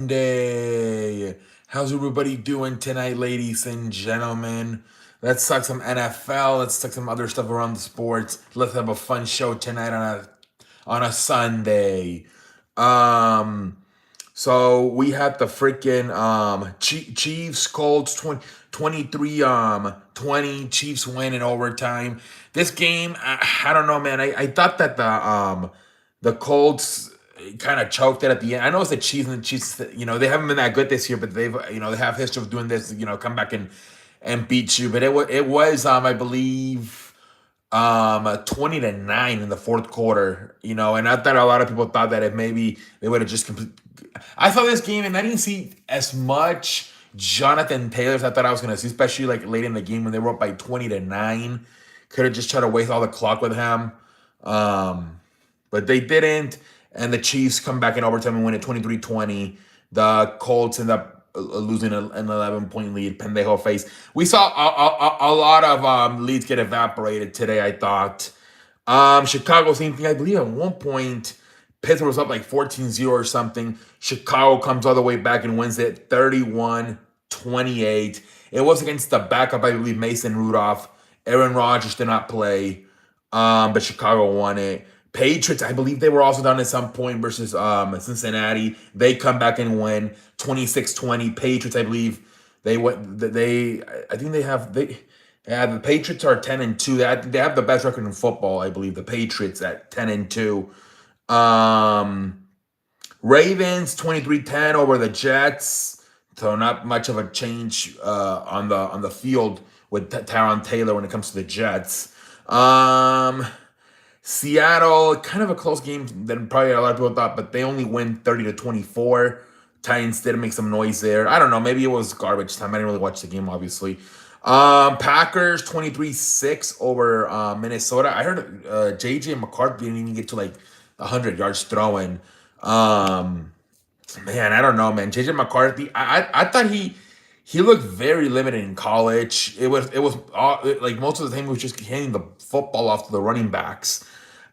Day. How's everybody doing tonight, ladies and gentlemen? Let's talk some NFL. Let's talk some other stuff around the sports. Let's have a fun show tonight on a Sunday. Um, so we had the freaking Chiefs Colts 23 20 Chiefs win in overtime. This game, I don't know, man. I thought that the Colts kind of choked it at the end. I know it's the Chiefs, and the Chiefs, they haven't been that good this year, but they have history of doing this, come back and beat you. But it was I believe 20-9 in the fourth quarter, and I thought a lot of people thought that if maybe they would have just complete. I saw this game and I didn't see as much Jonathan Taylor as I thought I was gonna see, especially like late in the game when they were up by 20-9. Could have just tried to waste all the clock with him. But they didn't, and the Chiefs come back in overtime and win it 23-20. The Colts end up losing an 11-point lead. Pendejo face. We saw a lot of leads get evaporated today, I thought. Chicago, same thing. I believe at one point, Pittsburgh was up like 14-0 or something. Chicago comes all the way back and wins it 31-28. It was against the backup, I believe, Mason Rudolph. Aaron Rodgers did not play, but Chicago won it. Patriots, I believe they were also down at some point versus Cincinnati. They come back and win 26-20. Patriots, I believe they went. I think the Patriots are 10-2. They have the best record in football, I believe. The Patriots at 10-2. Um, Ravens 23-10 over the Jets. So not much of a change on the field with Tyron Taylor when it comes to the Jets. Seattle, kind of a close game than probably a lot of people thought, but they only win 30-24. Titans did make some noise there. I don't know. Maybe it was garbage time. I didn't really watch the game, obviously. Packers 23-6 over Minnesota. I heard JJ McCarthy didn't even get to like 100 yards throwing. Man, I don't know, man. JJ McCarthy, I thought he looked very limited in college. It was like most of the time he was just handing the football off to the running backs.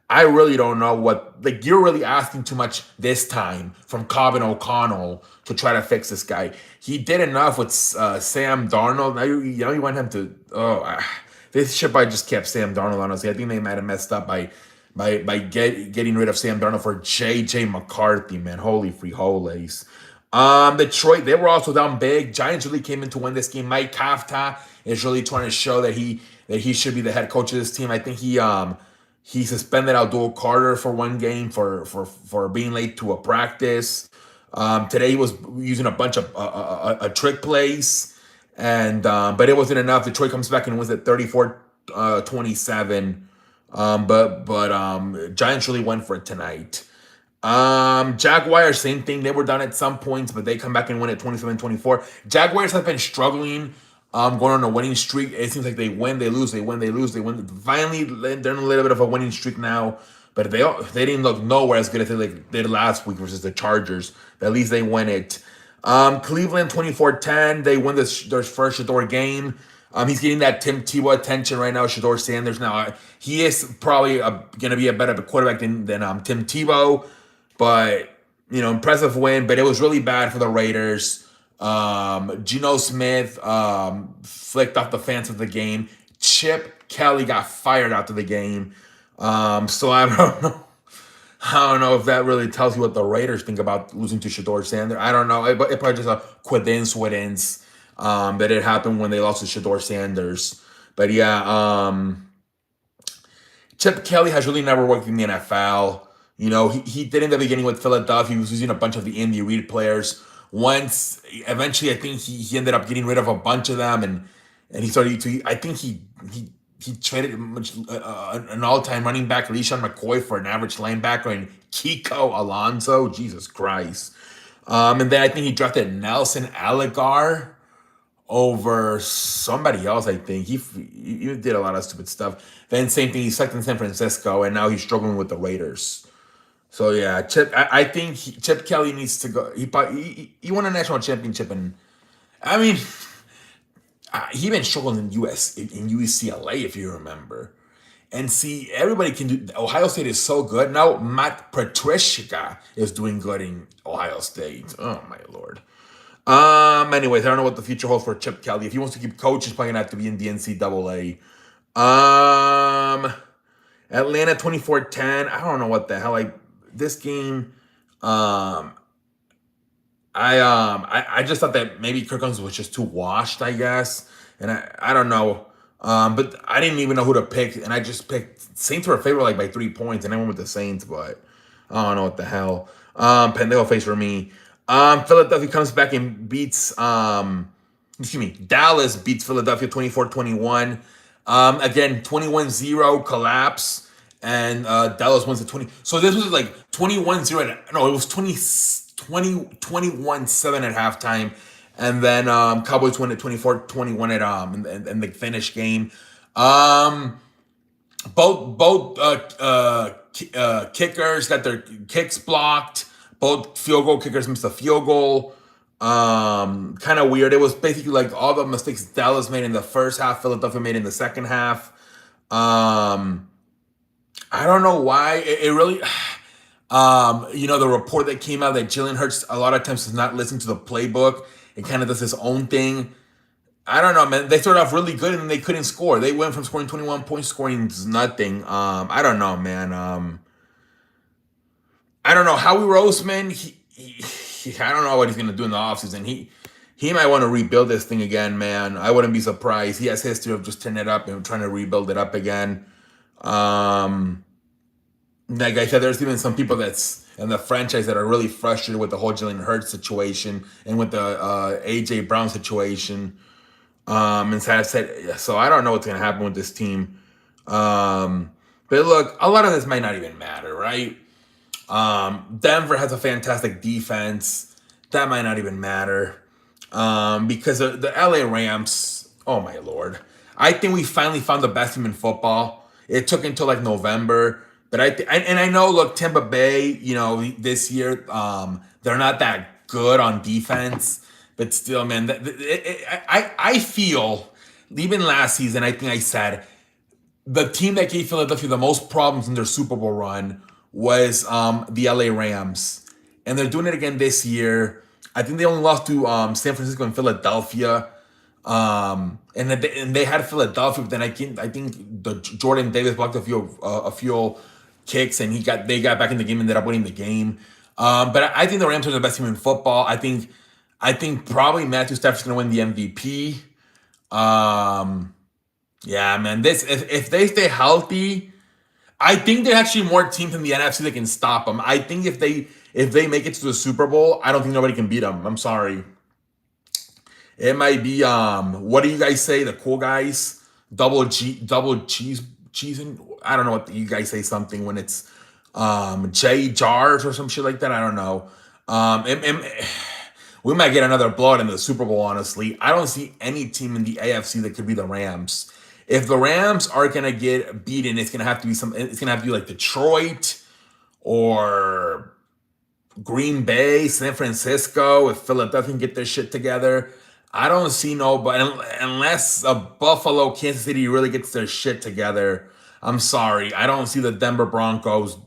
I really don't know what, like, you're really asking too much this time from Cobb and O'Connell to try to fix this guy. He did enough with Sam Darnold. Now you want him to. They should probably just kept Sam Darnold. Honestly, I think they might have messed up by getting rid of Sam Darnold for J.J. McCarthy. Man, holy free holies. Detroit, they were also down big. Giants really came in to win this game. Mike Kafka is really trying to show that he should be the head coach of this team. I think he suspended Abdul Carter for one game for being late to a practice. Today he was using a bunch of trick plays, and but it wasn't enough. Detroit comes back and wins at 34-27. But Giants really went for it tonight. Jaguars, same thing. They were down at some points, but they come back and win at 27-24. Jaguars have been struggling, going on a winning streak. It seems like they win, they lose, they win, they lose, they win. Finally, they're in a little bit of a winning streak now, but they didn't look nowhere as good as they did last week versus the Chargers. But at least they win it. Cleveland 24-10. They win their first Shador game. He's getting that Tim Tebow attention right now. Shador Sanders now. He is probably going to be a better quarterback than Tim Tebow. But, impressive win. But it was really bad for the Raiders. Geno Smith flicked off the fans of the game. Chip Kelly got fired after the game. So I don't know. I don't know if that really tells you what the Raiders think about losing to Shador Sanders. I don't know. It probably just a coincidence that it happened when they lost to Shador Sanders. But yeah, Chip Kelly has really never worked in the NFL. He did in the beginning with Philadelphia. He was using a bunch of the Andy Reid players. Eventually, I think he ended up getting rid of a bunch of them, and he started to. I think he traded an all-time running back, LeSean McCoy, for an average linebacker, and Kiko Alonso. Jesus Christ. And then I think he drafted Nelson Aguilar over somebody else. I think he did a lot of stupid stuff. Then same thing, he sucked in San Francisco, and now he's struggling with the Raiders. So yeah, I think Chip Kelly needs to go. He won a national championship, and I mean, he been struggling in UCLA, if you remember. and see everybody can do. Ohio State is so good now. Matt Patricia is doing good in Ohio State. Oh my lord. Anyways, I don't know what the future holds for Chip Kelly. If he wants to keep coaching, he's probably gonna have to be in the NCAA. Um, Atlanta 24-10. I don't know what the hell. Like this game. Um, I just thought that maybe Kirk Cousins was just too washed, I guess, and I don't know. But I didn't even know who to pick, and I just picked Saints were a favorite like by 3 points, and I went with the Saints, but I don't know what the hell. Pendejo face for me. Philadelphia comes back and beats excuse me, Dallas beats Philadelphia 24-21. Again, 21-0 collapse, and Dallas wins the 20. So this was like 21-0. No, it was 21-7 at halftime. And then Cowboys win at 24-21 at in the finish game. Both kickers got their kicks blocked. Both field goal kickers missed a field goal. Kind of weird. It was basically like all the mistakes Dallas made in the first half, Philadelphia made in the second half. I don't know why. It really, the report that came out that Jalen Hurts a lot of times does not listen to the playbook and kind of does his own thing. I don't know, man. They started off really good and they couldn't score. They went from scoring 21 points, scoring nothing. I don't know, man. I don't know. Howie Roseman, I don't know what he's gonna do in the offseason. He might want to rebuild this thing again, man. I wouldn't be surprised. He has history of just turning it up and trying to rebuild it up again. Like I said, there's even some people that's in the franchise that are really frustrated with the whole Jalen Hurts situation and with the AJ Brown situation. And so I don't know what's gonna happen with this team. But look, a lot of this might not even matter, right? Denver has a fantastic defense. That might not even matter. Because the LA Rams, oh my lord. I think we finally found the best team in football. It took until like November. But I know, look, Tampa Bay, this year, they're not that good on defense. But still, man, I feel, even last season, I think I said, the team that gave Philadelphia the most problems in their Super Bowl run was the LA Rams. And they're doing it again this year. I think they only lost to San Francisco and Philadelphia. And they had Philadelphia, but then I think the Jordan Davis blocked a few kicks, and they got back in the game, and ended up winning the game. But I think the Rams are the best team in football. I think probably Matthew Stafford's gonna win the MVP. Yeah, man. If they stay healthy, I think they're actually more teams in the NFC that can stop them. I think if they make it to the Super Bowl, I don't think nobody can beat them. I'm sorry. It might be what do you guys say? The cool guys, double cheese, I don't know what you guys say something when it's J jars or some shit like that. I don't know. We might get another blowout in the Super Bowl. Honestly, I don't see any team in the AFC that could be the Rams. If the Rams are gonna get beaten, it's gonna have to be It's gonna have to be like Detroit or Green Bay, San Francisco. If Philadelphia can get their shit together, I don't see nobody unless a Buffalo, Kansas City really gets their shit together. I'm sorry, I don't see the Denver Broncos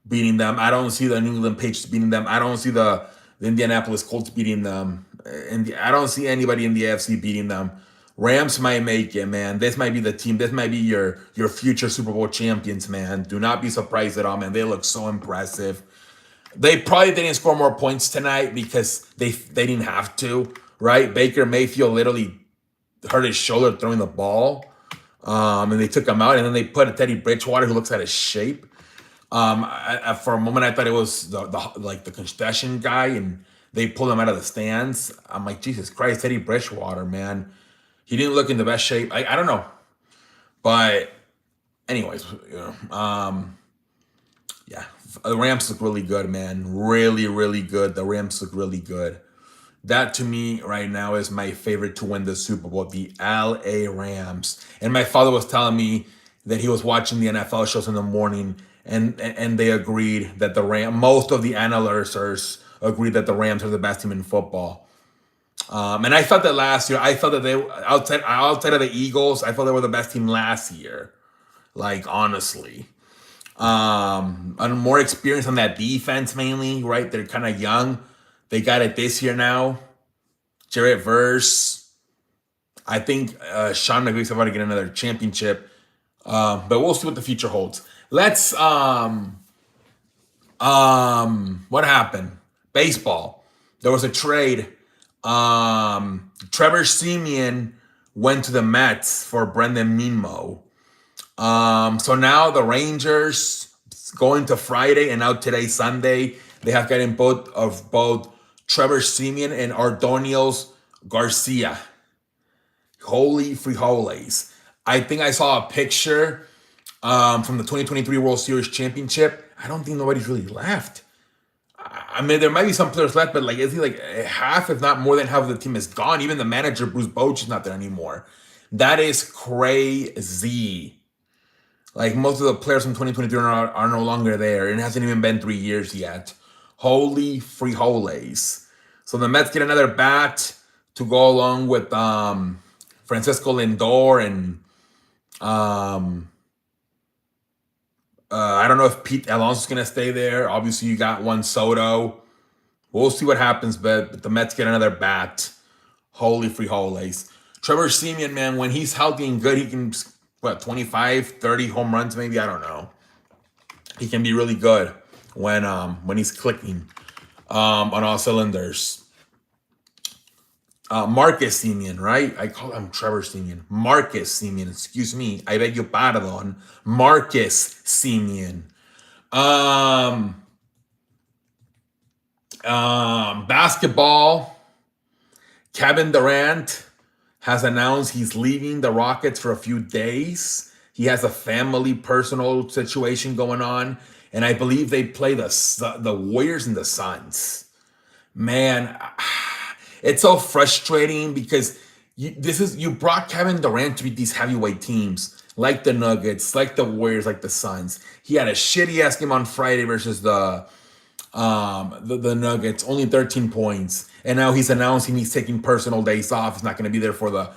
beating them. I don't see the New England Patriots beating them. I don't see the Indianapolis Colts beating them. And I don't see anybody in the AFC beating them. Rams might make it, man. This might be the team. This might be your future Super Bowl champions, man. Do not be surprised at all, man. They look so impressive. They probably didn't score more points tonight because they didn't have to, right? Baker Mayfield literally hurt his shoulder throwing the ball, and they took him out. And then they put a Teddy Bridgewater who looks out of shape. For a moment, I thought it was the concession guy, and they pulled him out of the stands. I'm like, Jesus Christ, Teddy Bridgewater, man. He didn't look in the best shape. I don't know. But anyways, yeah, the Rams look really good, man. Really, really good. The Rams look really good. That to me right now is my favorite to win the Super Bowl, the LA Rams. And my father was telling me that he was watching the NFL shows in the morning, and they agreed that most of the analysts agreed that the Rams are the best team in football. And I thought that last year, I thought that they outside of the Eagles, I thought they were the best team last year. Like, honestly. And more experience on that defense mainly, right? They're kind of young. They got it this year now. Jarrett Verse. I think Sean McVay's about to get another championship. But we'll see what the future holds. Let's what happened? Baseball. There was a trade. Trevor Siemian went to the Mets for Brendan Nemo. So now the Rangers going to Friday and now today Sunday. They have gotten both Trevor Siemian and Ordonez Garcia. Holy frijoles. I think I saw a picture from the 2023 World Series Championship. I don't think nobody's really left. I mean, there might be some players left, but like, is he like half, if not more than half of the team is gone? Even the manager, Bruce Bochy, is not there anymore. That is crazy. Like, most of the players from 2023 are no longer there. And it hasn't even been 3 years yet. Holy frijoles. So the Mets get another bat to go along with Francisco Lindor and I don't know if Pete Alonso's going to stay there. Obviously, you got Juan Soto. We'll see what happens, but the Mets get another bat. Holy frijoles. Trevor Siemian, man, when he's healthy and good, he can, 25, 30 home runs maybe? I don't know. He can be really good when he's clicking on all cylinders. Marcus Siemian, right? I call him Trevor Siemian. Marcus Siemian, excuse me. I beg your pardon. Marcus Siemian. Basketball. Kevin Durant has announced he's leaving the Rockets for a few days. He has a family, personal situation going on. And I believe they play the Warriors and the Suns. Man, it's so frustrating because you brought Kevin Durant to beat these heavyweight teams like the Nuggets, like the Warriors, like the Suns. He had a shitty ass game on Friday versus the Nuggets, only 13 points, and now he's announcing he's taking personal days off. He's not going to be there for the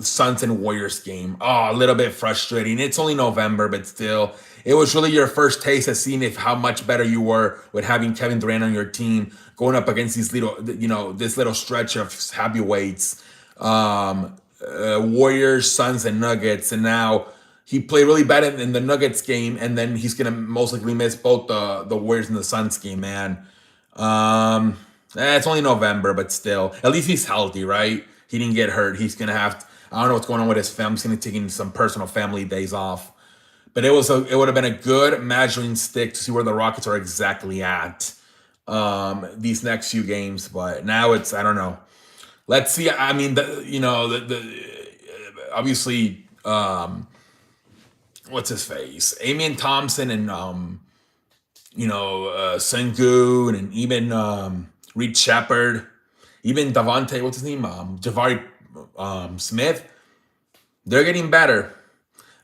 Suns and Warriors game. Oh, a little bit frustrating. It's only November, but still, it was really your first taste of seeing how much better you were with having Kevin Durant on your team, going up against these this little stretch of heavyweights, Warriors, Suns, and Nuggets, and now he played really bad in the Nuggets game, and then he's gonna most likely miss both the Warriors and the Suns game, man. It's only November, but still, at least he's healthy, right? He didn't get hurt. He's gonna I don't know what's going on with his family. He's gonna take some personal family days off. But it would have been a good measuring stick to see where the Rockets are exactly at these next few games. But now I don't know. Let's see. I mean, obviously, what's his face? Amen Thompson and Sengun, and even Reed Shepard, even Davante, what's his name? Jabari Smith. They're getting better.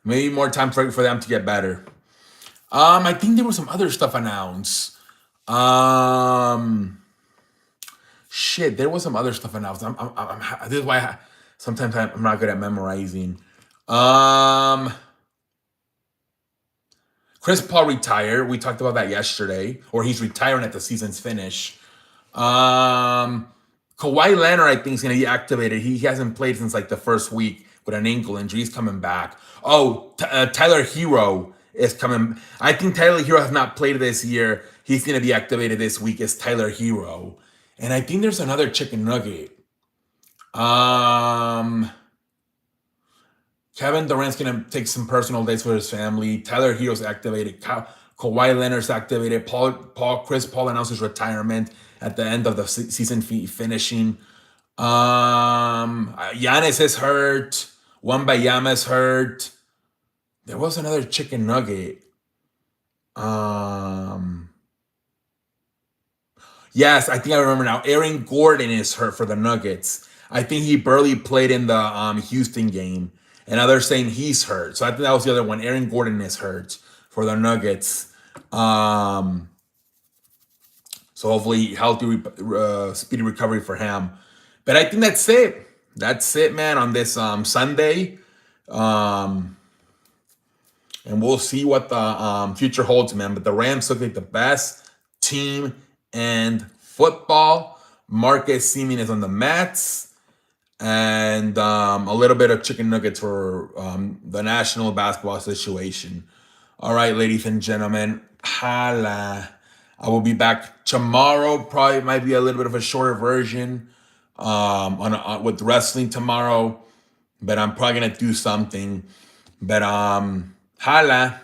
Maybe more time for them to get better. I think there was some other stuff announced. There was some other stuff announced. This is why sometimes I'm not good at memorizing. Chris Paul retired. We talked about that yesterday, or he's retiring at the season's finish. Kawhi Leonard, I think, is going to be activated. He hasn't played since like the first week with an ankle injury. He's coming back. Tyler Hero is coming. I think Tyler Hero has not played this year. He's going to be activated this week as Tyler Hero. And I think there's another chicken nugget. Kevin Durant's going to take some personal days for his family. Tyler Hero's activated. Kawhi Leonard's activated. Chris Paul announced his retirement at the end of the season finishing. Giannis is hurt. Wembanyama is hurt. There was another chicken nugget. Yes, I think I remember now. Aaron Gordon is hurt for the Nuggets. I think he barely played in the Houston game. And now they're saying he's hurt. So I think that was the other one. Aaron Gordon is hurt for the Nuggets. So hopefully healthy, speedy recovery for him. But I think that's it. That's it, man, on this Sunday. and we'll see what the future holds, man. But the Rams look like the best team in football. Marcus Semien is on the Mets, and a little bit of chicken nuggets for the National Basketball Association. All right, ladies and gentlemen, holla. I will be back tomorrow. Probably might be a little bit of a shorter version with wrestling tomorrow, but I'm probably gonna do something. But holla.